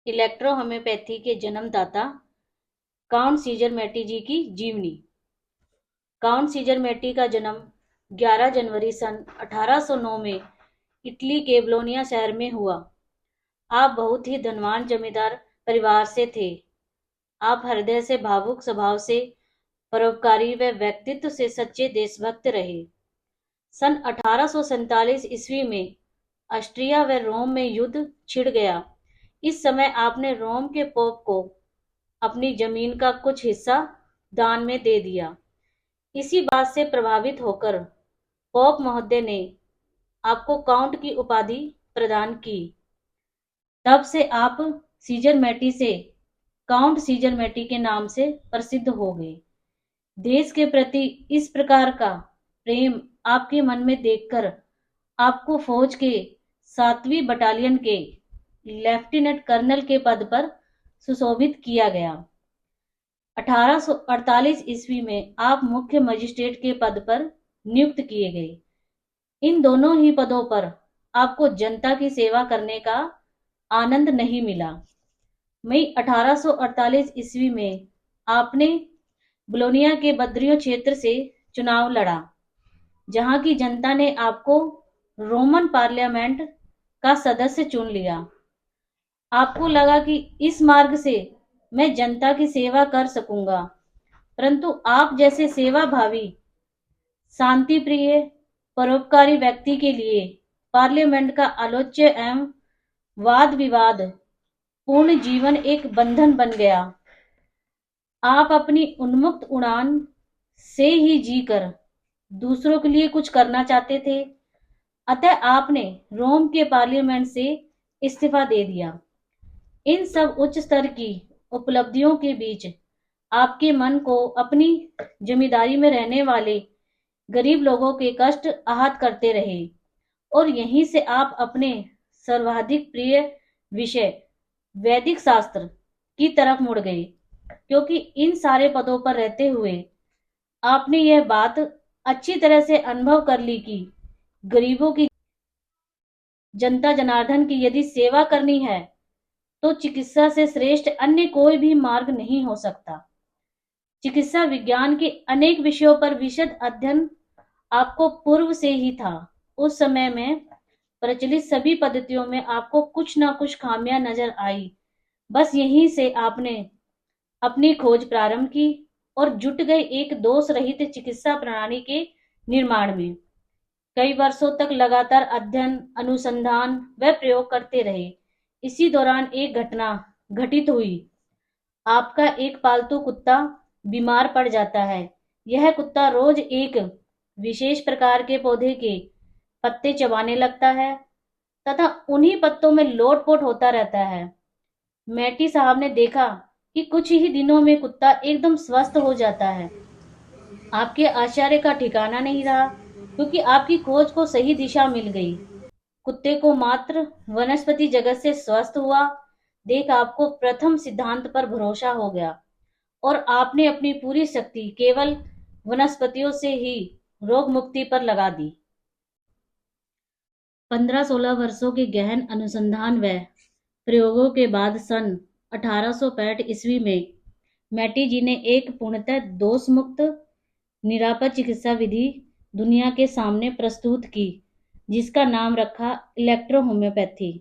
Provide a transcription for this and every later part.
Electro homeopathy के जन्मदाता count scissor Medici की जीवनी। काउंट सीजर मेडिची का जन्म 11 जनवरी सन 1809 में इटली के बोलोनिया शहर में हुआ। आप बहुत ही धनवान जमींदार परिवार से थे। आप हृदय से भावुक स्वभाव से, परोपकारी व व्यक्तित्व से सच्चे देशभक्त रहे। सन 1847 ईस्वी में ऑस्ट्रिया व रोम में युद्ध छिड़ गया। इस समय आपने रोम के पोप को अपनी जमीन का कुछ हिस्सा दान में दे दिया। इसी बात से प्रभावित होकर पोप महोदय ने आपको काउंट की उपाधि प्रदान की। तब से आप सीजर मेडिची से काउंट सीजर मेडिची के नाम से प्रसिद्ध हो गए। देश के प्रति इस प्रकार का प्रेम आपके मन में देखकर आपको फौज के 7वीं बटालियन के लेफ्टिनेंट कर्नल के पद पर सुशोभित किया गया। 1848 ईस्वी में आप मुख्य मजिस्ट्रेट के पद पर नियुक्त किए गए। इन दोनों ही पदों पर आपको जनता की सेवा करने का आनंद नहीं मिला। मई 1848 ईस्वी में आपने बोलोनिया के बद्रियो क्षेत्र से चुनाव लड़ा, जहां की जनता ने आपको रोमन पार्लियामेंट का सदस्य चुन लिया। आपको लगा कि इस मार्ग से मैं जनता की सेवा कर सकूंगा, परंतु आप जैसे सेवा भावी, शांति प्रिय, परोपकारी व्यक्ति के लिए पार्लियामेंट का आलोच्य एवं वाद विवाद पूर्ण जीवन एक बंधन बन गया। आप अपनी उन्मुक्त उड़ान से ही जीकर दूसरों के लिए कुछ करना चाहते थे, अतः आपने रोम के पार्लियामेंट से इस्तीफा दे दिया। इन सब उच्च स्तर की उपलब्धियों के बीच आपके मन को अपनी जमींदारी में रहने वाले गरीब लोगों के कष्ट आहत करते रहे, और यहीं से आप अपने सर्वाधिक प्रिय विषय वैदिक शास्त्र की तरफ मुड़ गए, क्योंकि इन सारे पदों पर रहते हुए आपने यह बात अच्छी तरह से अनुभव कर ली कि गरीबों की, जनता जनार्दन की यदि सेवा करनी है तो चिकित्सा से श्रेष्ठ अन्य कोई भी मार्ग नहीं हो सकता। चिकित्सा विज्ञान के अनेक विषयों पर विशद अध्ययन आपको पूर्व से ही था। उस समय में प्रचलित सभी पद्धतियों में आपको कुछ ना कुछ खामियां नजर आई। बस यहीं से आपने अपनी खोज प्रारंभ की और जुट गए एक दोष रहित चिकित्सा प्रणाली के निर्माण में। कई वर्षों तक लगातार अध्ययन, अनुसंधान व प्रयोग करते रहे। इसी दौरान एक घटना घटित हुई। आपका एक पालतू कुत्ता बीमार पड़ जाता है। यह कुत्ता रोज एक विशेष प्रकार के पौधे के पत्ते चबाने लगता है तथा उन्हीं पत्तों में लोटपोट होता रहता है। मैटी साहब ने देखा कि कुछ ही दिनों में कुत्ता एकदम स्वस्थ हो जाता है। आपके आश्चर्य का ठिकाना नहीं रहा, क्योंकि आपकी खोज को सही दिशा मिल गई। कुत्ते को मात्र वनस्पति जगत से स्वस्थ हुआ देख आपको प्रथम सिद्धांत पर भरोसा हो गया और आपने अपनी पूरी शक्ति केवल वनस्पतियों से ही रोग मुक्ति पर लगा दी। 15-16 वर्षों के गहन अनुसंधान व प्रयोगों के बाद सन 1865 ईस्वी में मैटी जी ने एक पूर्णतः दोष मुक्त निरापद चिकित्सा विधि दुनिया के सामने प्रस्तुत की, जिसका नाम रखा इलेक्ट्रो होम्योपैथी।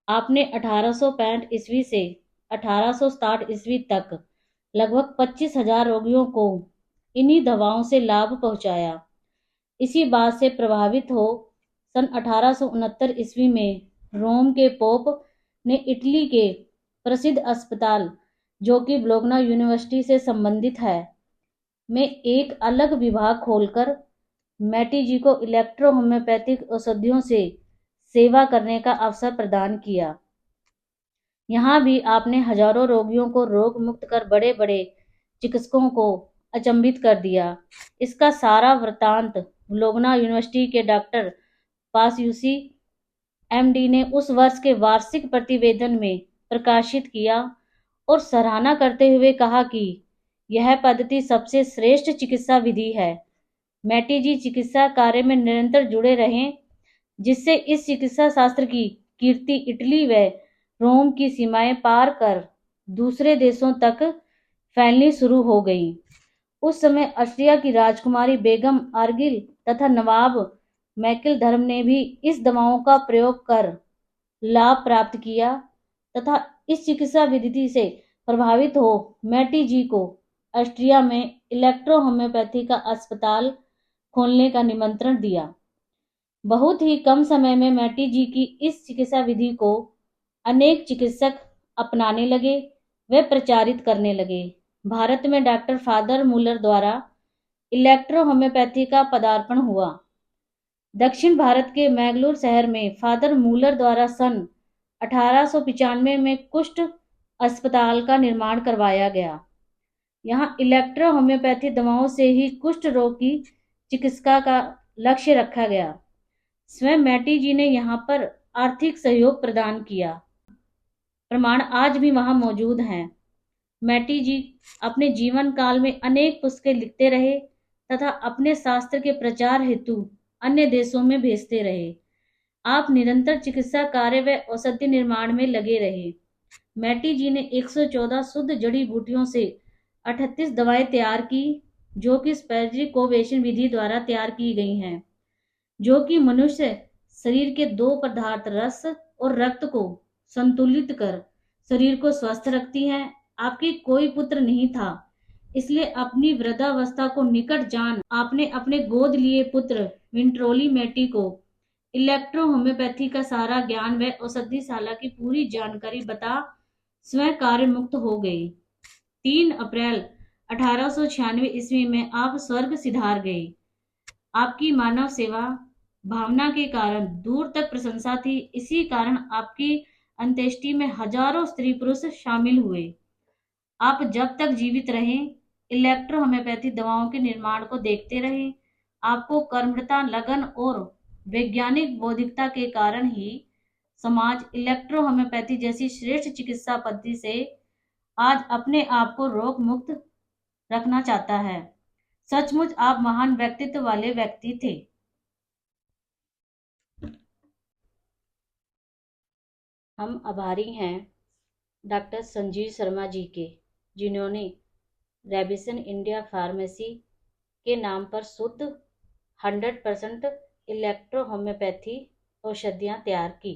आपने 1865 ईस्वी से 1860 ईस्वी तक लगभग 25,000 रोगियों को इन्हीं दवाओं से लाभ पहुंचाया। इसी बात से प्रभावित हो सन 1869 ईस्वी में रोम के पोप ने इटली के प्रसिद्ध अस्पताल, जो कि बोलोग्ना यूनिवर्सिटी से संबंधित है, में एक अलग विभाग खोलकर मैटी जी को इलेक्ट्रो होम्योपैथिक औषधियों से सेवा करने का अवसर प्रदान किया। यहाँ भी आपने हजारों रोगियों को रोग मुक्त कर बड़े बड़े चिकित्सकों को अचंभित कर दिया। इसका सारा वृतांत बोलोग्ना यूनिवर्सिटी के डॉक्टर पासयूसी एमडी ने उस वर्ष के वार्षिक प्रतिवेदन में प्रकाशित किया और सराहना करते हुए कहा कि यह पद्धति सबसे श्रेष्ठ चिकित्सा विधि है। मैटी जी चिकित्सा कार्य में निरंतर जुड़े रहें, जिससे इस चिकित्सा शास्त्र की कीर्ति इटली व रोम की सीमाएं पार कर दूसरे देशों तक फैलनी शुरू हो गई। उस समय ऑस्ट्रिया की राजकुमारी बेगम आर्गिल तथा नवाब मैकिल धर्म ने भी इस दवाओं का प्रयोग कर लाभ प्राप्त किया तथा इस चिकित्सा विधि से प्रभावित हो मैटी जी को ऑस्ट्रिया में इलेक्ट्रो होम्योपैथी का अस्पताल खोलने का निमंत्रण दिया। बहुत ही कम समय में मैटी जी की इस चिकित्सा विधि को अनेक चिकित्सक अपनाने लगे व प्रचारित करने लगे। भारत में डॉक्टर फादर मूलर द्वारा इलेक्ट्रो होम्योपैथी का पदार्पण हुआ। दक्षिण भारत के मैंगलोर शहर में फादर मूलर द्वारा सन 1895 में कुष्ठ अस्पताल का निर्माण करवाया गया। यहाँ इलेक्ट्रो होम्योपैथी दवाओं से ही कुष्ठ रोग की चिकित्सा का लक्ष्य रखा गया। स्वयं मैटी जी ने यहाँ पर आर्थिक सहयोग प्रदान किया। प्रमाण आज भी वहाँ मौजूद हैं। मैटी जी अपने जीवन काल में अनेक पुस्तकें लिखते रहे तथा अपने शास्त्र के प्रचार हेतु अन्य देशों में भेजते रहे। आप निरंतर चिकित्सा कार्य व औषधि निर्माण में लगे रहे। मैटी जी ने 114 शुद्ध जड़ी बूटियों से 38 दवाएं तैयार की, जो कि स्पेरिकोवेशन विधि द्वारा तैयार की गई हैं, जो कि मनुष्य शरीर के दो पदार्थ रस और रक्त को संतुलित कर शरीर को स्वस्थ रखती हैं। आपके कोई पुत्र नहीं था, इसलिए अपनी वृद्धावस्था को निकट जान आपने अपने गोद लिए पुत्र विंट्रोली मैटी को इलेक्ट्रो होम्योपैथी का सारा ज्ञान व औषधिशाला की पूरी जानकारी बता स्वयं कार्य मुक्त हो गए। 3 अप्रैल 1896 ईस्वी में आप स्वर्ग सिधार गए। आपकी मानव सेवा भावना के कारण दूर तक प्रशंसा थी। इसी कारण आपकी अंत्येष्टि में हजारों स्त्री पुरुष शामिल हुए। आप जब तक जीवित रहे इलेक्ट्रो होम्योपैथी दवाओं के निर्माण को देखते रहे। आपको कर्मठता, लगन और वैज्ञानिक बौद्धिकता के कारण ही समाज इलेक्ट्रो होम्योपैथी जैसी श्रेष्ठ चिकित्सा पद्धति से आज अपने आप को रोग मुक्त रखना चाहता है। सचमुच आप महान व्यक्तित्व वाले व्यक्ति थे। हम आभारी हैं डॉक्टर संजीव शर्मा जी के, जिन्होंने रेबिसन इंडिया फार्मेसी के नाम पर शुद्ध 100% इलेक्ट्रो होम्योपैथी औषधियाँ तैयार की।